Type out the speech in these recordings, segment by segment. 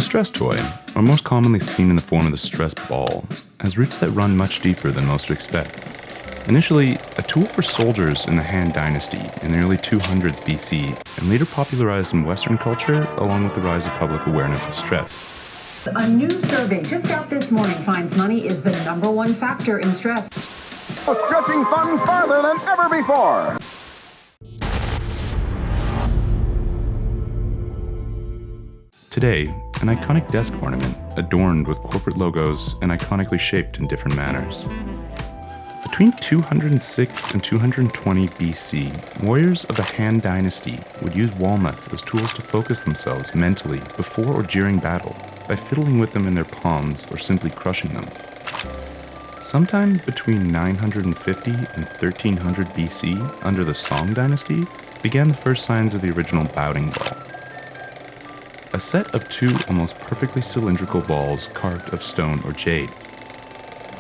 stress toy, or most commonly seen in the form of the stress ball, has roots that run much deeper than most would expect. Initially, a tool for soldiers in the Han Dynasty in the early 200s BC, and later popularized in Western culture along with the rise of public awareness of stress. A new survey just out this morning finds money is the #1 factor in stress. Stretching fun farther than ever before. Today, an iconic desk ornament adorned with corporate logos and iconically shaped in different manners. Between 206 and 220 BC, warriors of the Han Dynasty would use walnuts as tools to focus themselves mentally before or during battle by fiddling with them in their palms or simply crushing them. Sometime between 950 and 1300 BC, under the Song Dynasty, began the first signs of the original bowding ball. A set of two almost perfectly cylindrical balls carved of stone or jade.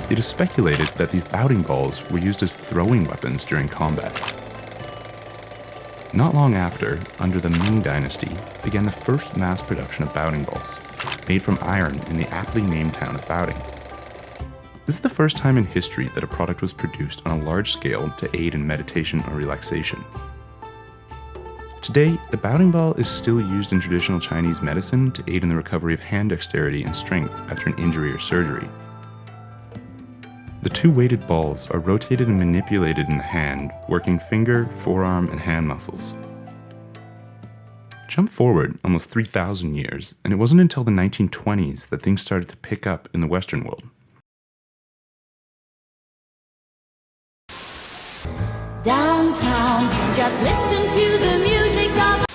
It is speculated that these bowding balls were used as throwing weapons during combat. Not long after, under the Ming Dynasty, began the first mass production of bowding balls, made from iron in the aptly named town of Bowding. This is the first time in history that a product was produced on a large scale to aid in meditation or relaxation. Today, the bowding ball is still used in traditional Chinese medicine to aid in the recovery of hand dexterity and strength after an injury or surgery. The two weighted balls are rotated and manipulated in the hand, working finger, forearm, and hand muscles. Jump forward almost 3,000 years, and it wasn't until the 1920s that things started to pick up in the Western world. Downtown, just listen to the music of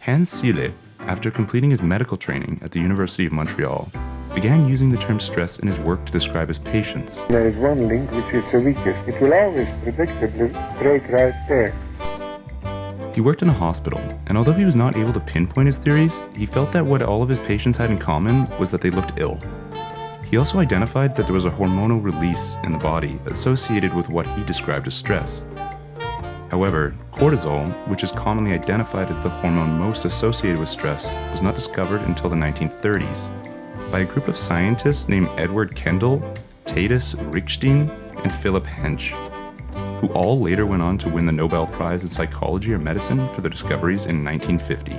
Han Dynasty, after completing his medical training at the University of Montreal, began using the term stress in his work to describe his patients. There is one link which is the weakest. It will always predictably break right there. He worked in a hospital, and although he was not able to pinpoint his theories, he felt that what all of his patients had in common was that they looked ill. He also identified that there was a hormonal release in the body associated with what he described as stress. However, cortisol, which is commonly identified as the hormone most associated with stress, was not discovered until the 1930s by a group of scientists named Edward Kendall, TheRichest, and Philip Hench, who all later went on to win the Nobel Prize in Psychology or Medicine for their discoveries in 1950.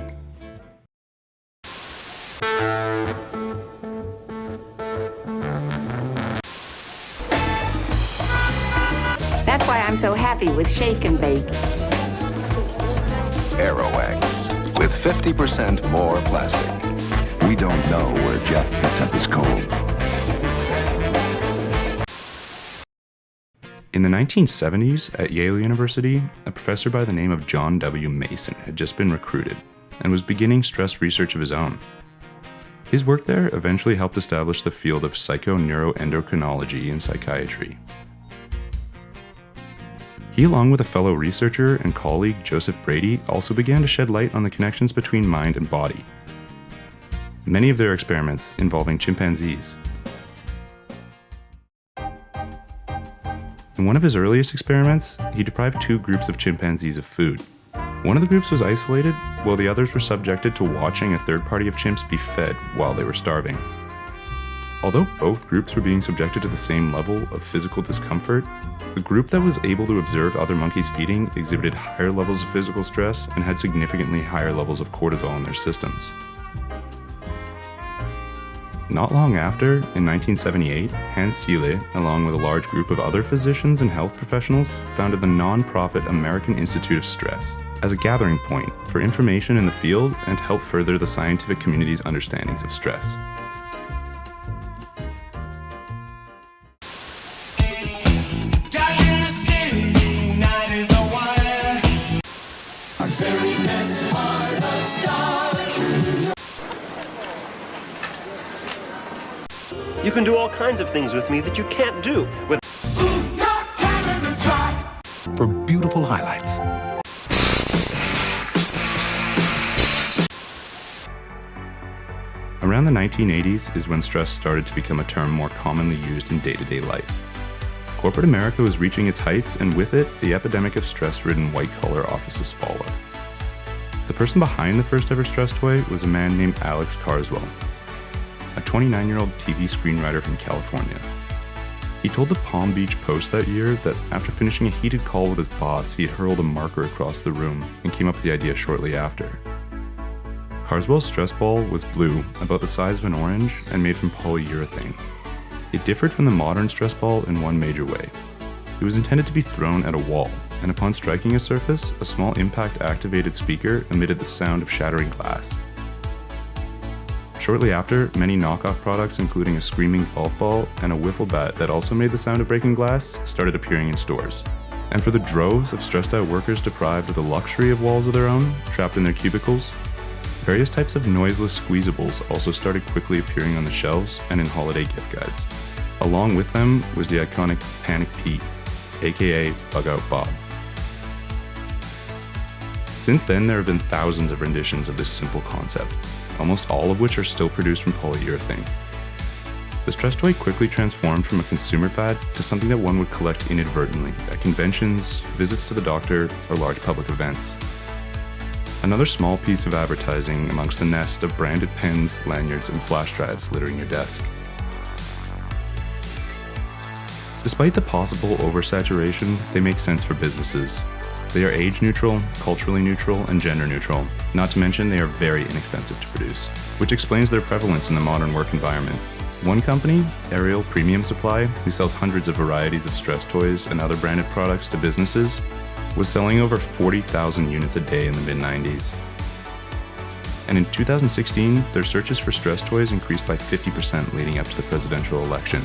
That's why I'm so happy with Shake and Bake. Aerowax, with 50% more plastic. We don't know where Jeff picked up his cold. In the 1970s, at Yale University, a professor by the name of John W. Mason had just been recruited and was beginning stress research of his own. His work there eventually helped establish the field of psychoneuroendocrinology in psychiatry. He, along with a fellow researcher and colleague, Joseph Brady, also began to shed light on the connections between mind and body. Many of their experiments involving chimpanzees. In one of his earliest experiments, he deprived two groups of chimpanzees of food. One of the groups was isolated, while the others were subjected to watching a third party of chimps be fed while they were starving. Although both groups were being subjected to the same level of physical discomfort, the group that was able to observe other monkeys feeding exhibited higher levels of physical stress and had significantly higher levels of cortisol in their systems. Not long after, in 1978, Han Dynasty, along with a large group of other physicians and health professionals, founded the non-profit American Institute of Stress as a gathering point for information in the field and to help further the scientific community's understandings of stress. You can do all kinds of things with me that you can't do with. For beautiful highlights. Around the 1980s is when stress started to become a term more commonly used in day-to-day life. Corporate America was reaching its heights, and with it, the epidemic of stress-ridden white-collar offices followed. The person behind the first ever stress toy was a man named Alex Carswell, a 29-year-old TV screenwriter from California. He told the Palm Beach Post that year that after finishing a heated call with his boss, he had hurled a marker across the room and came up with the idea shortly after. Carswell's stress ball was blue, about the size of an orange, and made from polyurethane. It differed from the modern stress ball in one major way. It was intended to be thrown at a wall, and upon striking a surface, a small impact-activated speaker emitted the sound of shattering glass. Shortly after, many knockoff products, including a screaming golf ball and a wiffle bat that also made the sound of breaking glass, started appearing in stores. And for the droves of stressed-out workers deprived of the luxury of walls of their own, trapped in their cubicles, various types of noiseless squeezables also started quickly appearing on the shelves and in holiday gift guides. Along with them was the iconic Panic Pete, aka Bug Out Bob. Since then, there have been thousands of renditions of this simple concept, almost all of which are still produced from polyurethane. The stress toy quickly transformed from a consumer fad to something that one would collect inadvertently at conventions, visits to the doctor, or large public events. Another small piece of advertising amongst the nest of branded pens, lanyards, and flash drives littering your desk. Despite the possible oversaturation, they make sense for businesses. They are age neutral, culturally neutral, and gender neutral. Not to mention they are very inexpensive to produce, which explains their prevalence in the modern work environment. One company, Ariel Premium Supply, who sells hundreds of varieties of stress toys and other branded products to businesses, was selling over 40,000 units a day in the mid-90s. And in 2016, their searches for stress toys increased by 50% leading up to the presidential election.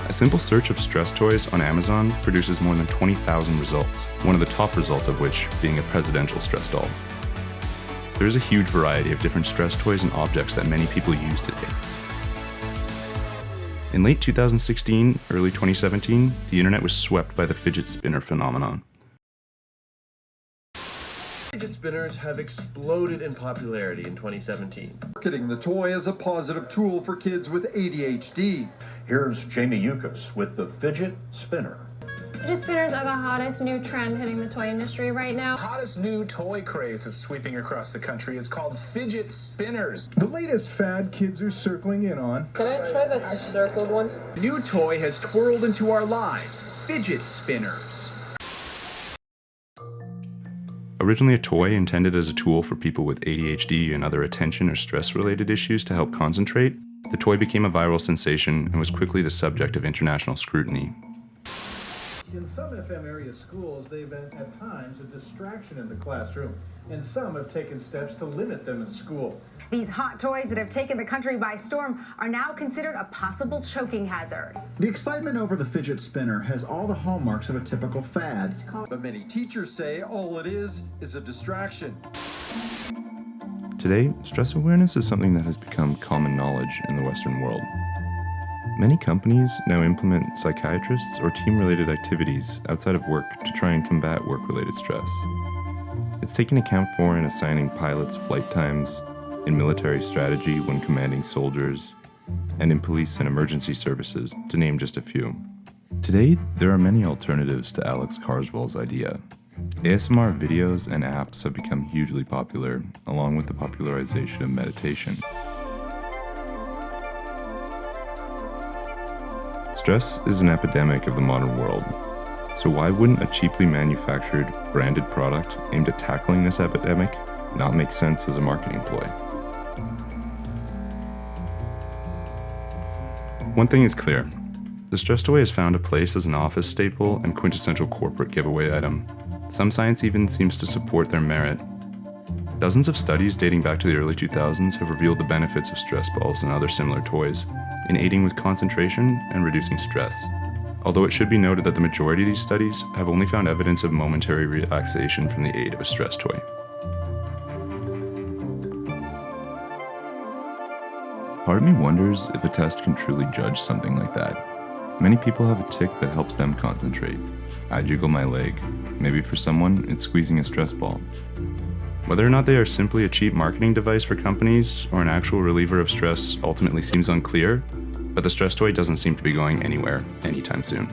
A simple search of stress toys on Amazon produces more than 20,000 results, one of the top results of which being a presidential stress doll. There is a huge variety of different stress toys and objects that many people use today. In late 2016, early 2017, the internet was swept by the fidget spinner phenomenon. Fidget spinners have exploded in popularity in 2017. Marketing the toy as a positive tool for kids with ADHD. Here's Jamie Yukas with the Fidget Spinner. Fidget spinners are the hottest new trend hitting the toy industry right now. The hottest new toy craze is sweeping across the country. It's called Fidget Spinners. The latest fad kids are circling in on. Can I try that circled one? The new toy has twirled into our lives. Fidget spinners. Originally a toy intended as a tool for people with ADHD and other attention or stress-related issues to help concentrate, the toy became a viral sensation and was quickly the subject of international scrutiny. In some FM area schools, they've been at times a distraction in the classroom, and some have taken steps to limit them in school. These hot toys that have taken the country by storm are now considered a possible choking hazard. The excitement over the fidget spinner has all the hallmarks of a typical fad. But many teachers say all it is a distraction. Today, stress awareness is something that has become common knowledge in the Western world. Many companies now implement psychiatrists or team-related activities outside of work to try and combat work-related stress. It's taken account for in assigning pilots flight times, in military strategy when commanding soldiers, and in police and emergency services, to name just a few. Today, there are many alternatives to Alex Carswell's idea. ASMR videos and apps have become hugely popular, along with the popularization of meditation. Stress is an epidemic of the modern world, so why wouldn't a cheaply manufactured, branded product aimed at tackling this epidemic not make sense as a marketing ploy? One thing is clear, the stress toy has found a place as an office staple and quintessential corporate giveaway item. Some science even seems to support their merit. Dozens of studies dating back to the early 2000s have revealed the benefits of stress balls and other similar toys in aiding with concentration and reducing stress. Although it should be noted that the majority of these studies have only found evidence of momentary relaxation from the aid of a stress toy. Part of me wonders if a test can truly judge something like that. Many people have a tic that helps them concentrate. I jiggle my leg. Maybe for someone, it's squeezing a stress ball. Whether or not they are simply a cheap marketing device for companies or an actual reliever of stress ultimately seems unclear, but the stress toy doesn't seem to be going anywhere anytime soon.